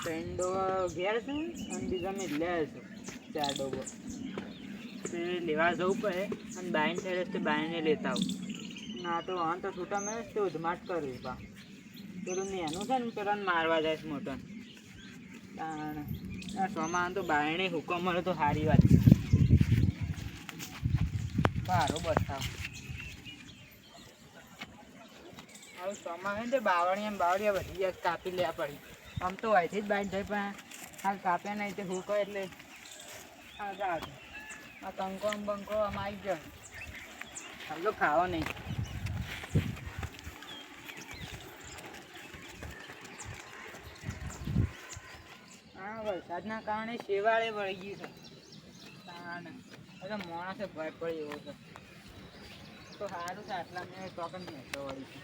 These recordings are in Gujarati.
ત્રણ ડોબો ઘેર છે અને બીજા મેં લે છે 4 ડોબો લેવા જવું પડે અને બાઈને થઈ તો બાઈને લેતા આવું ના તો આમ તો છૂટા મેં તો ઉધમાટ કરવી બા પેલું નેનું છે ને પેલા મારવા જાય છે મોટો સોમાં તો બાયણે હુકમ મળે તો સારી વાત છે સારો બતાવ હવે સોમાં છે ને બાવળિયા બધી જાય કાપી લેવા પડી આમ તો અહીંથી જ બાઈટ જાય પણ હાલ કાપ્યા નહીં તે હુકો એટલે આ કંકો બંકો આમ આવી ગયો હાલ તો ખાવો નહીં હા વરસાદના કારણે શેવાળે વળી ગયું છે એટલે માણસે ભય પડી એવો છે તો સારું છે આટલા મેં ટોકન મેળતો વળી છે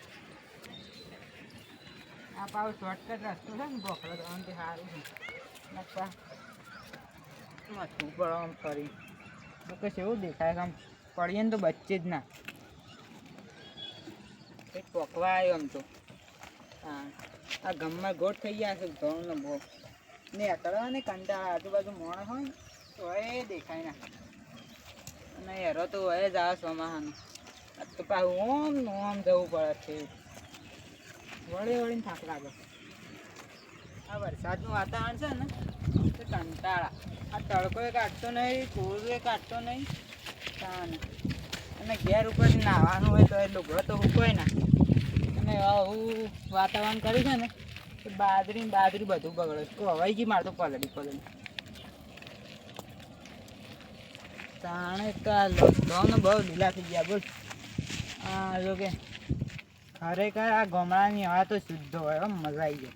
આ પાછું શોર્ટકટ રસ્તો છે ને બોખડો જવાનું સારું છે મથું પડો આમ ફરી તો કશ એવું દેખાય કે આમ પડીએ ને તો બચે જ ના કંઈક પોકવા આવ્યો આમ તો હા આ ગમમાં ગોઠ થઈ ગયા છે ઘઉંનો બહુ ને કરવા ને કંટાળા આજુબાજુ મોણ હોય ને તો એ દેખાય ના અને હેરો તો એ જ આવે સોમાહાનું તો પાછું ઓમ જવું પડે છે વળીને થાક લાગે આ વરસાદનું વાતાવરણ છે ને તો કંટાળા આ તડકો એ કાઢતો નહીં કોરું એ કાઢતો નહીં અને ઘેર ઉપરથી નાહવાનું હોય તો એ લુગડો તો હુકોય ના અને આવું વાતાવરણ કર્યું છે ને તો બાજરી બધું બગડે તો હવાઈ ગઈ મારે તો પલળી તાણે તો આ લોકડાઉન બહુ લીલા થઈ ગયા બોલ હા જો કે ખરેખર આ ગામડાની હવા તો શુદ્ધ હોય મજા આવી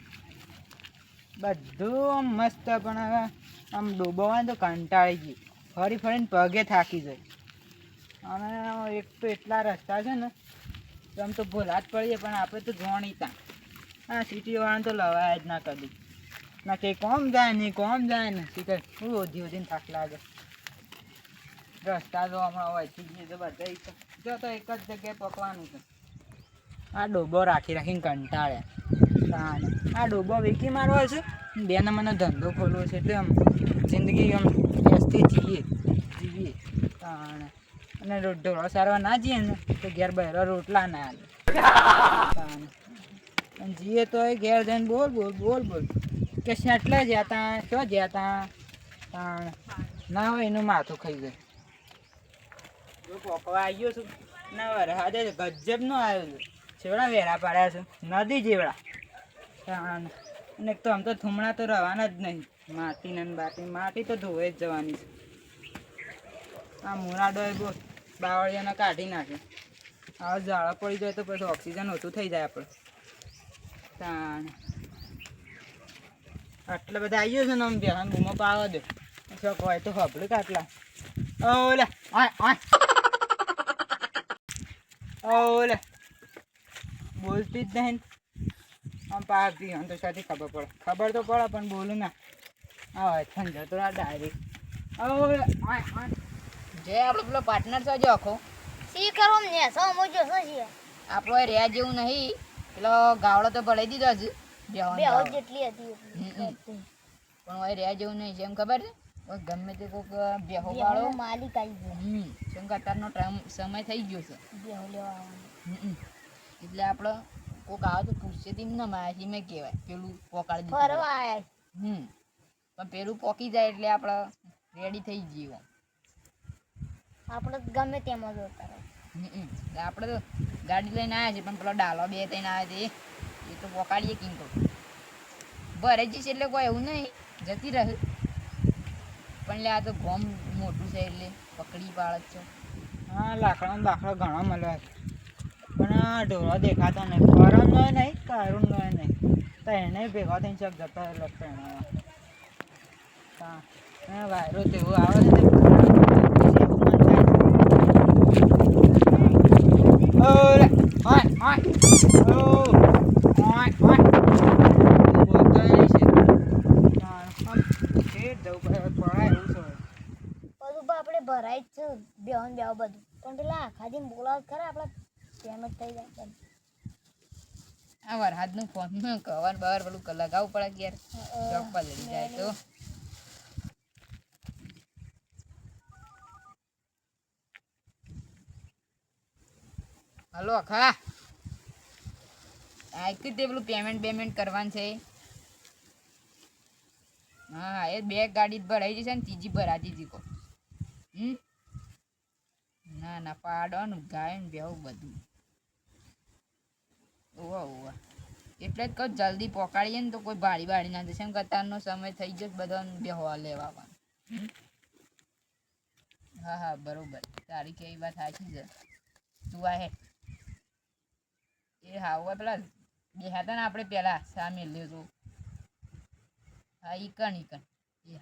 જાય બધું આમ મસ્ત પણ હવે આમ ડૂબવા તો કંટાળી ગયું ફરીને પગે થાકી જાય અને એક તો એટલા રસ્તા છે ને તો આમ તો ભૂલા જ પડીએ પણ આપણે તો જોણીતા હા સિટીવાળાને તો લવાય જ ના કદી ના કંઈ કોમ જાય ને સીધા શું ઓધી થાક લાગે રસ્તા તો હમણાં હોય છે તો બધા જો તો એક જ જગ્યાએ પકવાનું છે આ ડોબો રાખીને કંટાળ્યા આ ડોબો વેકી મારવો છે 2 નંબરનો ધંધો ખોલવો છે એટલે આમ જિંદગી આમ વ્યસ્તથી જીવીએ અને ઢોળો સારવા ના જઈએ ને તો ઘેર બહેરો રોટલા ના હાલે અને જઈએ તો એ ઘેર જઈને બોલ કે એટલે જતા શું જતા ના હોય એનું માથું ખાઈ જાય જો પોકવા આવ્યો છું ના વરસાદ ગજબ નો આવ્યો છે છેવડા વેરા પાડ્યા છે નદી જેવડા અને એક તો આમ તો થૂમણા તો રહેવાના જ નહીં માટી તો ધોવે જ જવાની છે આ મોરાડો એ બહુ બાવળિયાને કાઢી નાખે આવા ઝાડા પડી જાય તો પછી ઓક્સિજન ઓછું થઈ જાય આપણે આટલા બધા આવી ગયો છે ને આમ બેહાન બૂમો પાવા દે શોખ હોય તો હબડું કાટલા ઓલે બોલતી જ નહીં આમ પાડતી આમ તો સાથી ખબર તો પડે પણ બોલું ના હા ઠંડો તો ડાયરેક્ટ જે આપણો પેલો પાર્ટનર છે જો આખો સી કરો ને સમજો છો છે આપણો એ રહ્યા જેવું નહીં પેલો ગાવડો તો ભરાઈ દીધો છે બેહો જેટલી હતી પણ હવે રહ્યા જેવું નહીં જેમ ખબર છે ગમે તે કોઈક બેહો વાળો માલિક આવી ગયો જેમ કે અત્યારનો સમય થઈ ગયો છે બેહો લેવા એટલે આપણે કોઈક આવે તો પૂછશે તેમ ના માહિતી મેં કહેવાય પેલું પોકાડી ફરવા આયા પણ પેલું પોકી જાય એટલે આપણે રેડી થઈ જઈએ આપણે ગમે તેમાં જોતા આપણે તો ગાડી લઈને આવ્યા છે પણ પેલો ડાલો 2-3 આવે છે એ તો પોકાડીએ કિંગ તો ભરે જઈશ એટલે કોઈ એવું નહીં જતી રહે પણ એટલે આ તો ગોમ મોટું છે એટલે પકડી પાડે છે હા લાકડો ઘણો મળે પણ ઢોરો દેખાતો નહીં પરમનો નહીં કારુણનો નહીં તો એને ભેગા થઈને ચક જતા લગતા એના વાયરો તેવું આવે છે આપણે ભરાય જ છે બેહન બધું પણ પેલા આખા દિન બોલાવ ખરા આપણે પેમેન્ટ થઈ જાય આ વરસાદનું ફોનમાં કવર બવર પેલું લગાવવું પડે કે યાર ચોક પર લઈ જાય તો હલો ખા આ તે પેલું પેમેન્ટ કરવાનું છે હા એ બે ગાડી જ ભરાઈ જશે ને ત્રીજી ભરાતી હતી કો ના ના પાડવાનું ગાય ને બેવું બધું ઓવા ઓવા એટલે જ કહું જલ્દી પકાડીએ ને તો કોઈ ભાડી ના જશે કતારનો સમય થઈ જશે બધાને બેહવા લેવા હા હા બરોબર તારી કેવી વાત સાચી છે તું આ હે એ હા હોય પેલા બે હતા ને આપણે પેલા સામે લ્યો તો હા ઈકણ એ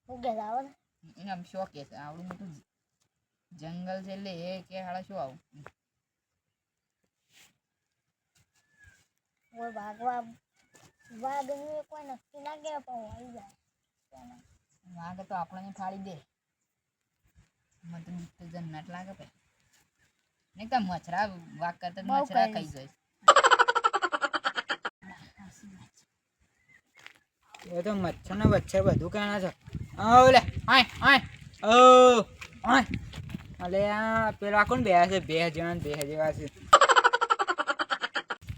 હું કે આવે ને એને આમ શોખ છે આવડું મોટું જંગલ છે એટલે એ કે હાડા શું આવું કોઈ વાઘ નું કોઈ નક્કી ના કે પણ આવી જાય વાઘ તો આપણને ફાડી દે મને તો બીક તો જન્નત લાગે ભાઈ નહીં તો મચ્છરા વાઘ કરતા બહુ મચ્છરા કરીશ. ખાઈ જાય એ તો મચ્છર ને વચ્ચે બધું કાણા છે ઓલે આય આય ઓ આય અલે આ પેલા કોણ બે છે બે જણા બે જેવા છે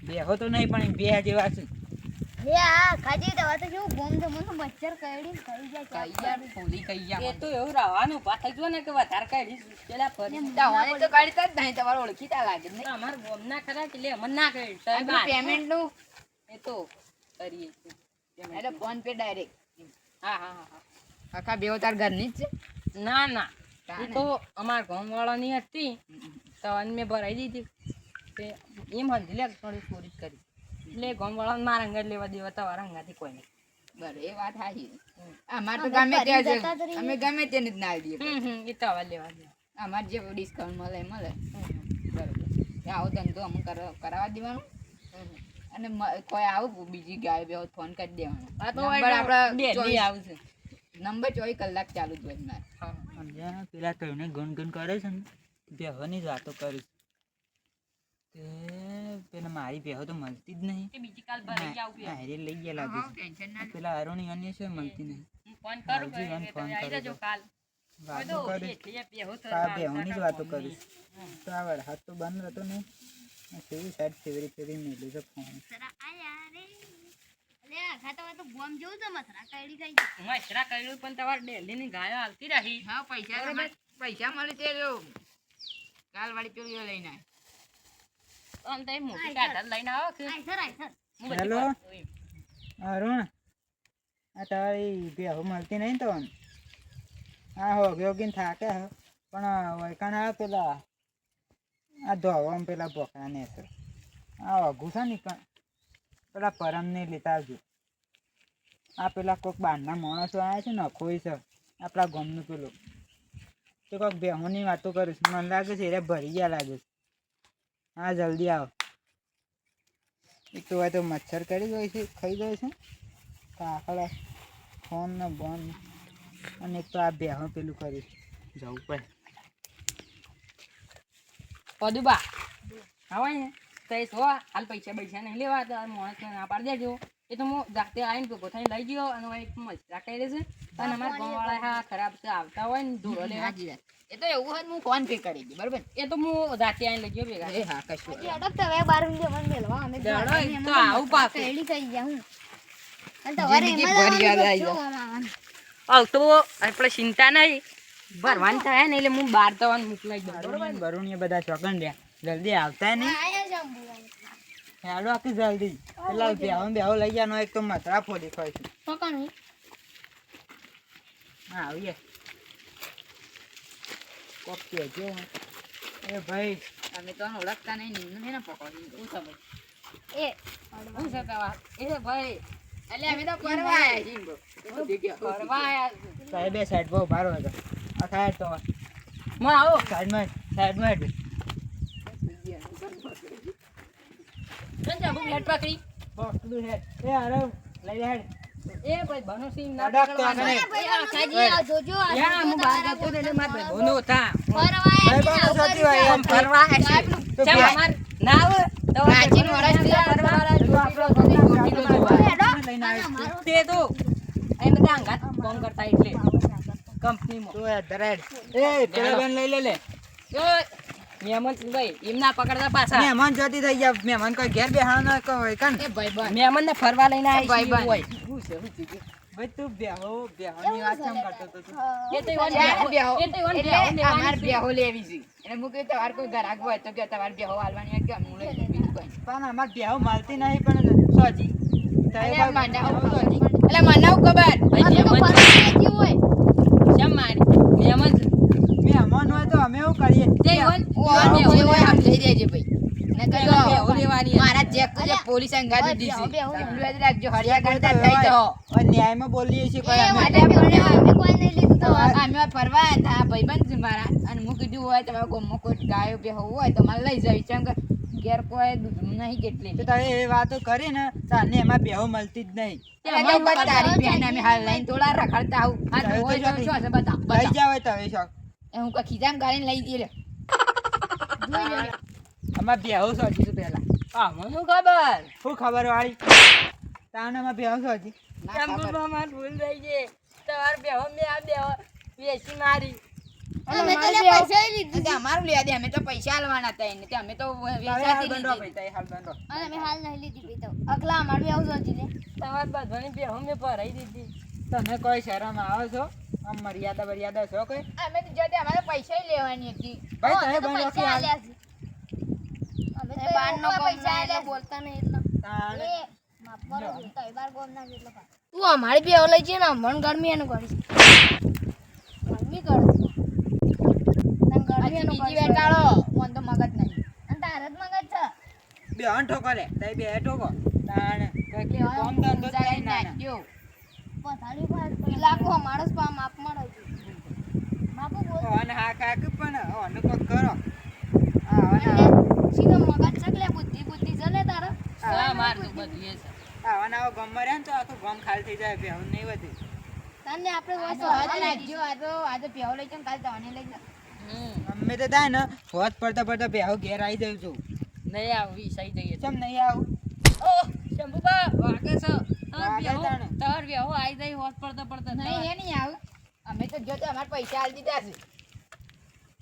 બેહો તો નહીં પણ બે જેવા છે લે આ ખાજી દવા તો કેવું ગોમ છે મને મચ્છર કરડી ખાઈ જાય કઈ યાર ફૂલી કઈ યાર એ તો એવું રહેવાનું પાછળ જો ને કે વધારે કાઢીશ પેલા ફરી તમારે તો કાઢતા જ નહીં તમારે ઓળખીતા લાગે નહીં અમાર ગોમના ખરા કે લે મને ના કહે પેમેન્ટ નું એ તો કરીએ છીએ. એટલે ફોન પે ડાયરેક્ટ હા હા હા હા. આખા બેવ તાર ઘરની જ છે ના ના એ તાને. તો અમાર ગામ વાળાની હતી તો મેં ભરાઈ દીધી તે એમ હતી લે થોડી ચોરી જ કરી એટલે ગામ વાળા મારા અંગત લેવા દેવા તમારા અંગાથી કોઈ નહીં બરાબર એ વાત સાચી અમાર તો અમે ગમે ફરી ત્યાં જતા જ છે રહીએ. અમે ગમે તેને જ ના દઈએ એ તો હવે લેવા દે અમાર જે ડિસ્કાઉન્ટ મળે એ મળે બરાબર આવો ધંધો અમુક કરાવવા દેવાનું અને કોઈ આવું બીજી ગાય બે ફોન કરી દેવાનો આ તો નંબર આપડા ડેલી આવશે નંબર 24 કલાક ચાલુ જ હોય મારે સમજ્યા પેલા કઈને ગણ કરે છે ને બેહોની જ વાતો કરીશ તે પેલા મારી બેહો તો મળતી જ નહીં કે બીજી કાલ ભરાઈ આવું હારે લઈ ગયા લાગે છે ટેન્શન ના પેલા અરુણી અન્ય છે મળતી નહીં હું ફોન કરું હાજી, મને કે ફોન તમે આવી કરજો. જજો કાલ વાતો કરીશ એટલે બેહો તો આ બેહોની જ વાતો કરીશ તો આ વરસાદ તો બંધ હતો ને કેવી સાઈડ ફેરી મેળ્યું છે ફોન મચ્છરા આયા રે લે આ ખાતા તો ગોમ જેવું છે મચ્છરા કરડી ખાઈ જાય મચ્છરા કર્યું પણ તમારે ડેલી ની ગાયો આવતી રહી હા પૈસા મળે તે જો કાલ વાળી ચોરીઓ લઈને આય. આમ તો એ મોટી કાઢા લઈને આવો કે આય સર હું બધી હેલો? વાત કરું એમ. અરુણ આ તારી બેહો મળતી નહીં તો હા હોગીને થાકે હે પણ વૈકાણા પેલા આ ધોવામાં પેલા બોકડા ને છે આ અઘું છે ને પણ પેલા પરમને લેતા આવજો આ પેલા કોઈક બહારના માણસો આવ્યા છે ને અખોઈ છે આપણા ગામનું પેલું તો કોઈક બેહોની વાતો કરીશ મને લાગે છે એ ભરી ગયા લાગે છે હા જલ્દી આવો એક તો હોય તો મચ્છર કરી જાય છે ખાઈ જાય છે કાકડા ફોન ને બોન અને એક તો આ બેહો પેલું કરીશ જવું પડે પદુબા આવો ને તો એ સો હાલ પૈસા નહીં લેવા તો માણસને ના પાડી દેજો એ તો હું જાતે આવીને ભેગો થઈને લઈ ગયો અને એક મસ્તા કરી દેશે અને અમારા ગામવાળા હા ખરાબ છે આવતા હોય ને ધોરો લેવા હાજી વાત. એ તો એવું હોય તો હું ફોન પે કરી દઉં બરાબર એ તો હું જાતે આવીને લઈ ગયો ભેગા એ હા કશું હજી અડક તો હવે 12 મિનિટ મને મેલવા અમે દડો એક તો આવું પાછું. કરડી ખાઈ જાય હું અને તમારે જિંદગી એમાં ભર યાદ જવાનું આવી તો જાય. શું આમાં? તો આપણે ચિંતા નહીં ભરવાનું થાય ને એટલે હું બહાર તવાનું મોકલાઈ દઉં બરોબર બરુણીએ બધા ચોકન રહ્યા જલ્દી આવતા નહીં આયા જ આમ બોલાવે. ચાલો આખી જલ્દી પેલા બેહો લઈ જવાનો એક તો મથરા ફોડી ખાઈશું પકડ હા આવીએ કોક કહેજો એ ભાઈ અમે તો ઓળખતા નહીં નિમનું છે ને પકડી શું સમજ એ શું છે તમારે? એ ભાઈ એટલે અમે તો ફરવા આવ્યા છીએ બહુ. એવું જગ્યા. ફરવા આયા છે. સાહેબે સાઈડ બહુ ભારો હતો આ સાઈડ તો માં આવો સાઈડમાં સંજા હું હેડ પકડી પકડું હેડ એ અરે લઈ લે હેડ એ ભાઈ ભનુસિંહ ના અડક તો પકડવાનું. આને. ભાઈ આ ખાજી આ જોજો આ યા હું બહાર જતો હતો એટલે મારા ભાઈબંધો હતા. ફરવા આયા ભાઈ બંધ સાચી વાત આમ ફરવા આવ્યા છે. તો ચમ બે- અમાર ના આવે પ્રાચીન વર્ષથી આ ફરવાવાળા જોડી જોડી લઈને આવ્યો છું. તે તો અહીં બધા અંગાત કામ કરતા એટલે કંપનીમાં તું યાર ધરાડ. એ પેલા બેન લઈ લે. મહેમાન ભાઈ એમ ના પકડતા પાછા મહેમાન જતી થઈ ગયા. મહેમાન કોઈ ઘેર બેહાડો ન કોઈ કન. એ ભાઈબંધ મહેમાન ને ફરવા લઈને આવી ભાઈબંધ. હોય ભાઈ તું બેહોની વાત કેમ કરતો હતો તું? એ તો ઈવન ચાર બેહો. એ તો ઈવન એટલે બેહો લેવાની અમાર છે. બેહો લેવી છે. એટલે હું કીધું તમારે કોઈ ગ્રાહક હોય તો કે તમારે બેહો હાલવાની હોય કે હું લઈ લઉં, બીજું કંઈ નહીં. પણ અમાર બેહો મળતી નહીં પણ સોજી. તારે અલ્યા કોઈ મને બેહો સોજી. એટલે મને આવું ખબર ભાઈ અમે તો મહેમાન ફરવા જતી હોય કેમ મારી મહેમાન મહેમાન હોય તો અમે એવું કરીએ. તે ઈવન હું આ બેહો જે હોય આમ લેવાની. લઈ દેજે ભાઈ. ને બેહો કહેજો, લેવાની. મારા ચેક તો જે પોલીસ અંગાત દીધી છે. એટલું યાદ રાખજો, હરિયા કરતા થઈ જાઓ. હવે ન્યાયમાં બોલીએ છીએ કોઈ એ અમે. વાતે પડ્યો, અમે કોઈ નહીં લીધું તો અમે ફરવા આવ્યા હતા, આ ભાઈબંધ છે મારા, અને હું કીધું હોય તમારા ગામમાં કોઈ ગાયો બેહો હોય તો મારે લઈ જાવ. ચમ કે ઘેર કોઈ દૂધ નહીં કેટલી. તો તારે એ વાતો કરી ને તારને એમાં બેહો મળતી જ નહીં. એટલે તો બસ તારી બેન અમે હાલ લઈને થોડા રખડતા આવું. આ તારે તો હોય તો જો શું હશે બતા, લઈ બતા. જાવ તમે શોખ. એ હું કોઈ ખીજામ ગાળીને લઈ જઈએ લે. અમાર બેહો સોજી છે પહેલા. આ મને શું ખબર શું ખબર વાળી? તાને અમાર બેહો સોજી. ના કેમ ખબર. બાબા માર ભૂલ થઈ ગઈ તમાર બેહો મે આ બેહો વેચી મારી અમે તો લે પૈસા લીધું એટલે અમારું લેવા દે, અમે તો પૈસા આલવાના હતા એને, તે અમે તો તારે હાલ વેચાતી બંધો લીધી. ભાઈ, તારે હાલ બંધો. અને અમે હાલ નહીં લીધી પી તો અગલા અમારું આવું જોજી લે તમાર બધાની બેહો મે ભરાઈ દીધી તને કોઈ શરમ આવે છો? આમ મર્યાદા બર્યાદા છો કોઈ? અમે તો જો તે અમારે પૈસા લેવાની હતી. ભાઈ અમે તમે તો બંધો પૈસા કે હાલ. આલ્યા છે અમે તો બહારનો એવા કોમ પૈસા ના આલ્યા એટલે બોલતા નહીં એટલે તાણે. એ માપવાનો તો એબાર ગોમ ના જેટલો ખા તું અમારી બે લઈ છે ને મન ગરમી એનું કરીશ ગરમી કર તને ગરમી હજી એનું બીજી કરીશ વેટાળો, મને તો મગજ નહીં. અને તારે જ મગજ છે બેહન ઠોકો લે. તારે બે ઠોકો. તાણે. એટલે કોમ ધંધો જ ઊંચાઈ નહીં નાના. નાખ્યો. પથારી પર લાખો માણસ પા માપ મળે છે બાપુ બોલ અને હા કાક પણ ઓને કોક કરો. હા અને સીધો મગજ ચકલે બુદ્ધિ બુદ્ધિ ચલે તારા હા માર તો બધું એ છે આવા આવો ગમમાં રહે ને તો આખું ગમ ખાલી થઈ જાય. બેહન નહીં વધી. તને આપણે આ તો હાથ નાખજો, આ તો પ્યાવો લઈ જાઓ ને કાલે તને લઈ જાઓ. અમે તો થાય ને હોત પડતા પડતા બેહો ઘેર આવી જાઉં છું. નહીં આવી સહી જઈએ ચમ નહીં આવું? ઓ શંભુબા વાગે છે વાગે તાણે. તાર બેહો આઈ જાય હોત પડતા પડતા નહીં એ નહીં આવું. અમે તો જો તે અમારે પૈસા આલી દીધા છે.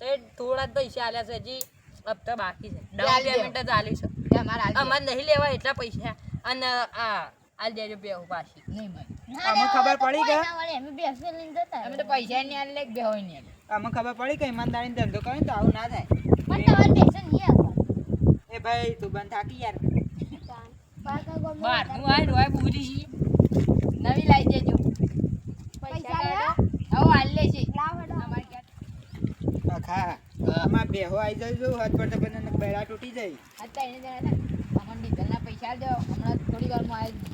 તે થોડા જ પૈસા આલ્યા છે હજી હપ્તા બાકી છે આલી ડાઉન દો. પેમેન્ટ જ આલ્યું છે તે અમારે આલી અમારે નહીં લેવા એટલા પૈસા અને આ આલ દેજો બેહો પાછી નહીં ભાઈ. આમાં ખબર પડી કે અમે બેસી લઈને જતા અમે તો પૈસા નહીં આલે કે બેહોય નહીં આલે. આમાં ખબર પડી કે ઈમાનદારીનો ધંધો કરે ને તો આવું ના થાય. પણ તમારે બેસન નહીં આવતા એ ભાઈ તું બંધ થાકી યાર. બાકા ગોમ બહારનું આય ડોય પૂરી છે નવી લાવી દેજો. પૈસા લ્યા હવે આલી લેશે. લાવ હેડો અમારે ક્યાં આખા આમાં બેહો આવી જાય જો હાથ પડતા પડતા બેડા તૂટી જાય. અત્યારે એને જરા હતા. અમને ડીઝલના પૈસા આલી દો. હમણાં થોડી વારમાં આવી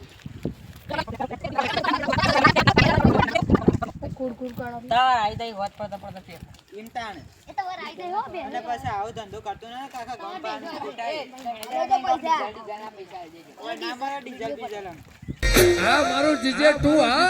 કુડકુડ કરો તાર આઈ જાય હોત પડતા પડતા બેહો એમ તાણે. એ તો વર આવી જાય હો બે અને પછી આવો ધંધો કરતો ને કાકા ગમ પાણી ફૂટાય. ડીઝલના પૈસા આલી દેજો. ઓય ના મારે ડીઝલ બીઝલ આમ. હા મારું જીજે તું હા